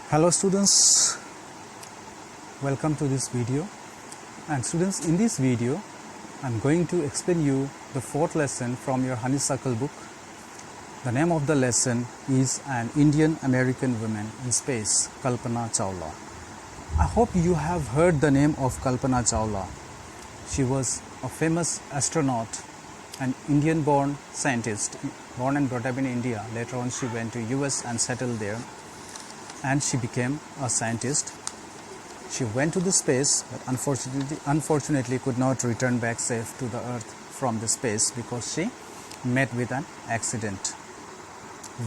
Hello students, welcome to this video. And students, in this video I'm going to explain you the fourth lesson from your Honeysuckle book. The name of the lesson is An Indian American Woman in Space, Kalpana Chawla. I hope you have heard the name of Kalpana Chawla. She was a famous astronaut, an Indian born scientist, born and brought up in India. Later on she went to US and settled there, and she became a scientist. She went to the space, but unfortunately could not return back safe to the earth from the space because she met with an accident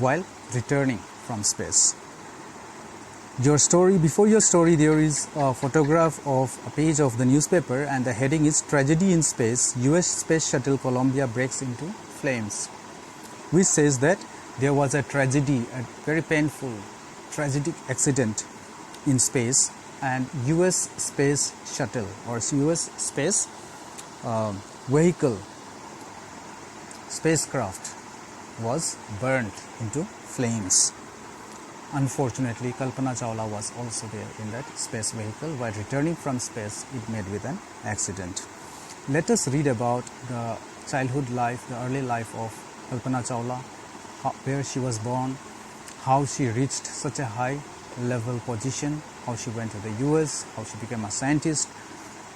while returning from space. Before your story, there is a photograph of a page of the newspaper, and the heading is Tragedy in Space, US Space Shuttle Columbia breaks into flames, which says that there was a tragedy, a very painful tragic accident in space, and US space shuttle or US space vehicle spacecraft was burned into flames. Unfortunately, Kalpana Chawla was also there in that space vehicle. While returning from space, it met with an accident. Let us read about the childhood life, the early life of Kalpana Chawla, where she was born, how she reached such a high level position, how she went to the US, how she became a scientist.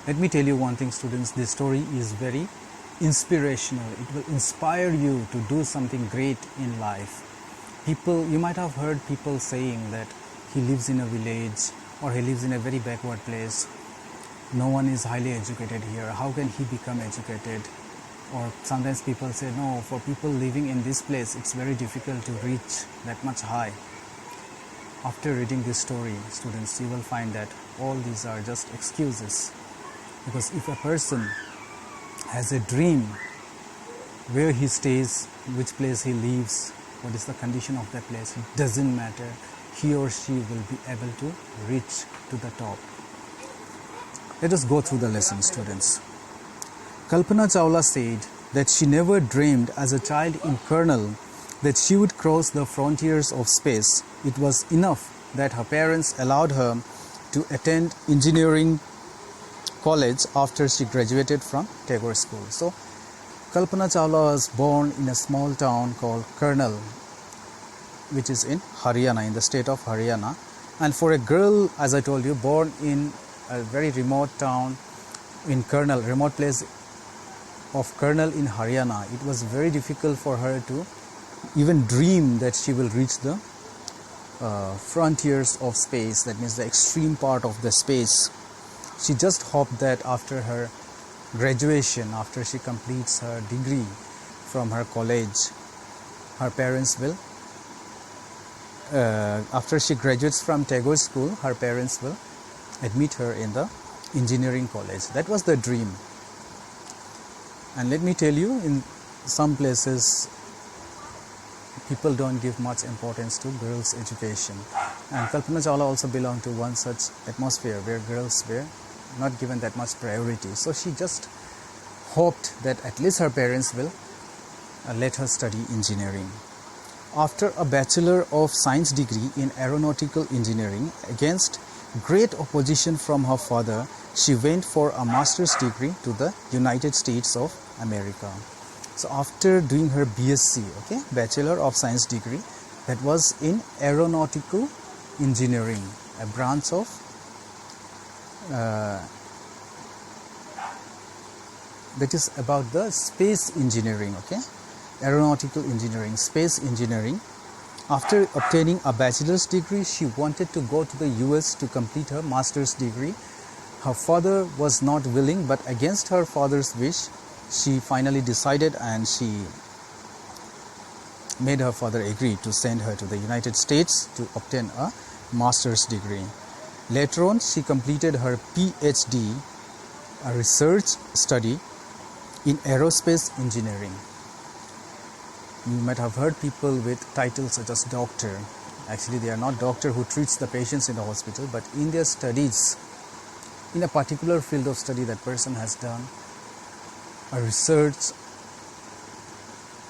Let me tell you one thing, students, this story is very inspirational. It will inspire you to do something great in life. You might have heard people saying that he lives in a village or he lives in a very backward place. No one is highly educated here. How can he become educated? Or sometimes people say, no, for people living in this place, it's very difficult to reach that much high. After reading this story, students, you will find that all these are just excuses. Because if a person has a dream, where he stays, which place he lives, what is the condition of that place, it doesn't matter. He or she will be able to reach to the top. Let us go through the lesson, students. Kalpana Chawla said that she never dreamed as a child in Colonel that she would cross the frontiers of space. It was enough that her parents allowed her to attend engineering college after she graduated from Tagore School. So, Kalpana Chawla was born in a small town called Colonel, which is in Haryana, in the state of Haryana. And for a girl, as I told you, born in a very remote town in Colonel, remote place of Colonel in Haryana, it was very difficult for her to even dream that she will reach the frontiers of space, that means the extreme part of the space. She just hoped that after her graduation, after she completes her degree from her college, her parents will, after she graduates from Tagore School, her parents will admit her in the engineering college. That was the dream. And let me tell you, in some places, people don't give much importance to girls' education. And Kalpana Chawla also belonged to one such atmosphere where girls were not given that much priority. So she just hoped that at least her parents will let her study engineering. After a Bachelor of Science degree in Aeronautical Engineering, against great opposition from her father, she went for a master's degree to the United States of America. So after doing her BSc, Bachelor of Science degree, that was in Aeronautical Engineering, a branch of that is about the space engineering, Aeronautical engineering, space engineering. After obtaining a bachelor's degree, she wanted to go to the US to complete her master's degree. Her father was not willing, but against her father's wish, she finally decided, and she made her father agree to send her to the United States to obtain a master's degree. Later on, she completed her PhD, a research study in aerospace engineering. You might have heard people with titles such as doctor. Actually, they are not doctor who treats the patients in the hospital, but in their studies, in a particular field of study, that person has done a research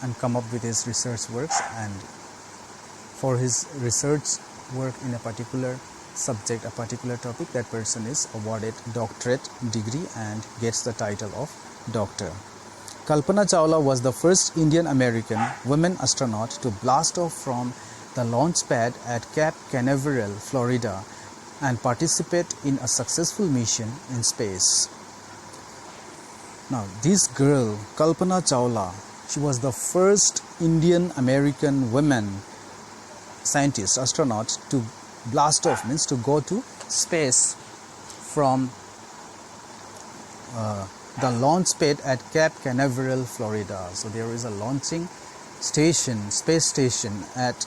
and come up with his research works, and for his research work in a particular subject, a particular topic, that person is awarded doctorate degree and gets the title of doctor. Kalpana Chawla was the first Indian American woman astronaut to blast off from the launch pad at Cape Canaveral, Florida, and participate in a successful mission in space. Now, this girl, Kalpana Chawla, she was the first Indian American woman scientist, astronaut to blast off, means to go to space from the launch pad at Cape Canaveral, Florida. So there is a launching station, space station at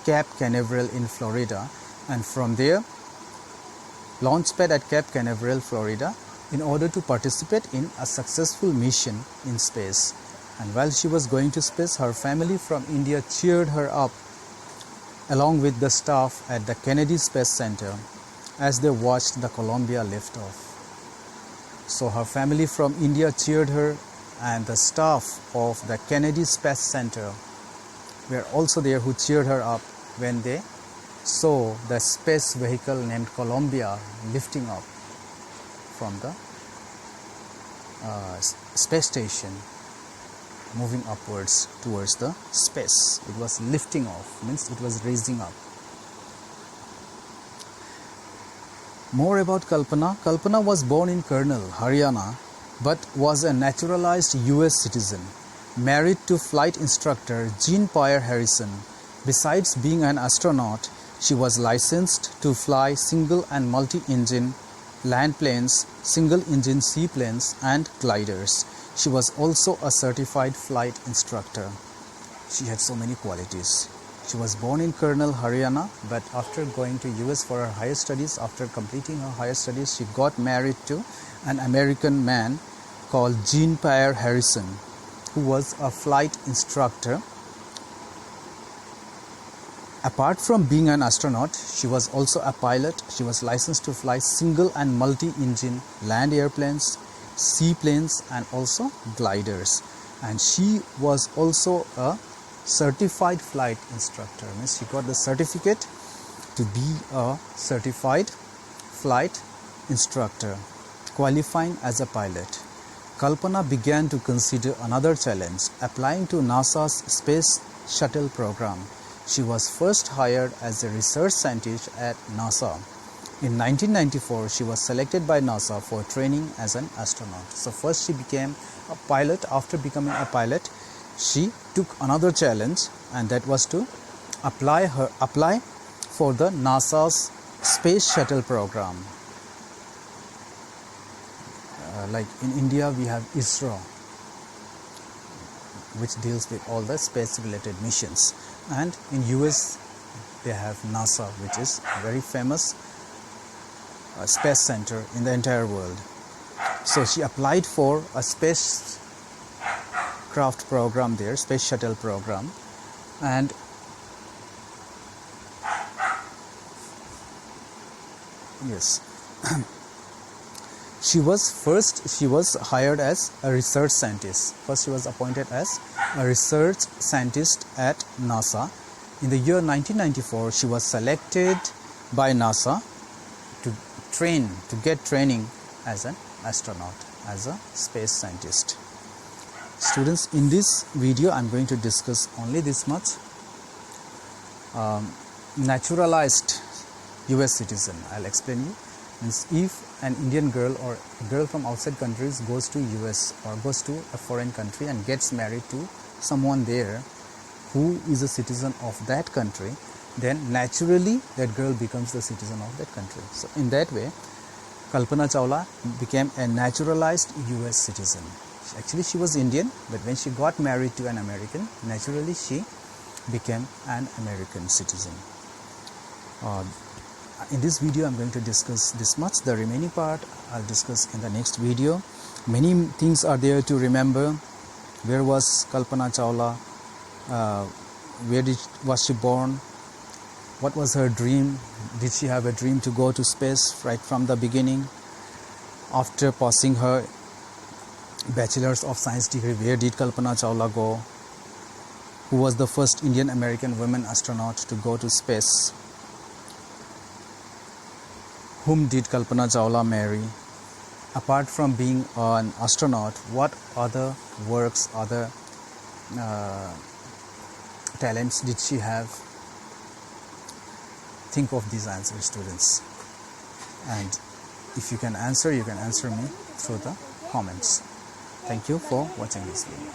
Cape Canaveral in Florida, and from there, launch pad at Cape Canaveral, Florida, in order to participate in a successful mission in space. And while she was going to space, her family from India cheered her up along with the staff at the Kennedy Space Center as they watched the Columbia lift off. So her family from India cheered her, and the staff of the Kennedy Space Center were also there, who cheered her up when they saw the space vehicle named Columbia lifting up from the space station, moving upwards towards the space. It was lifting off, means it was raising up. More about Kalpana. Kalpana was born in Karnal, Haryana, but was a naturalized US citizen, married to flight instructor Jean-Pierre Harrison. Besides being an astronaut, she was licensed to fly single and multi-engine land planes, single-engine seaplanes and gliders. She was also a certified flight instructor. She had so many qualities. She was born in Karnal, Haryana, but after going to US for her higher studies, after completing her higher studies, she got married to an American man called Jean-Pierre Harrison, who was a flight instructor. Apart from being an astronaut, she was also a pilot. She was licensed to fly single and multi-engine land airplanes, seaplanes and also gliders. And she was also a certified flight instructor, means she got the certificate to be a certified flight instructor, qualifying as a pilot. Kalpana began to consider another challenge, applying to NASA's Space Shuttle program. She was first hired as a research scientist at NASA. In 1994, she was selected by NASA for training as an astronaut. So first she became a pilot. After becoming a pilot, she took another challenge, and that was to apply for the NASA's Space Shuttle program. Like in India, we have ISRO, which deals with all the space-related missions, and in US, they have NASA, which is a very famous space center in the entire world. So she applied for a spacecraft program there, Space Shuttle program, and yes, she was hired as a research scientist. First she was appointed as a research scientist at NASA. In the year 1994, she was selected by NASA to get training as an astronaut, as a space scientist. Students, in this video I'm going to discuss only this much. Naturalized US citizen, I'll explain you. Means if an Indian girl or a girl from outside countries goes to US or goes to a foreign country and gets married to someone there who is a citizen of that country, then naturally that girl becomes the citizen of that country. So in that way, Kalpana Chawla became a naturalized US citizen. Actually she was Indian, but when she got married to an American, naturally she became an American citizen. In this video I'm going to discuss this much. The remaining part I'll discuss in the next video. Many things are there to remember. Where was Kalpana Chawla? Where was she born? What was her dream? Did she have a dream to go to space right from the beginning? After passing her Bachelor's of Science degree, where did Kalpana Chawla go? Who was the first Indian American woman astronaut to go to space? Whom did Kalpana Chawla marry? Apart from being an astronaut, what other works, other talents did she have? Think of these answers, students. And if you can answer me through the comments. Thank you for watching this video.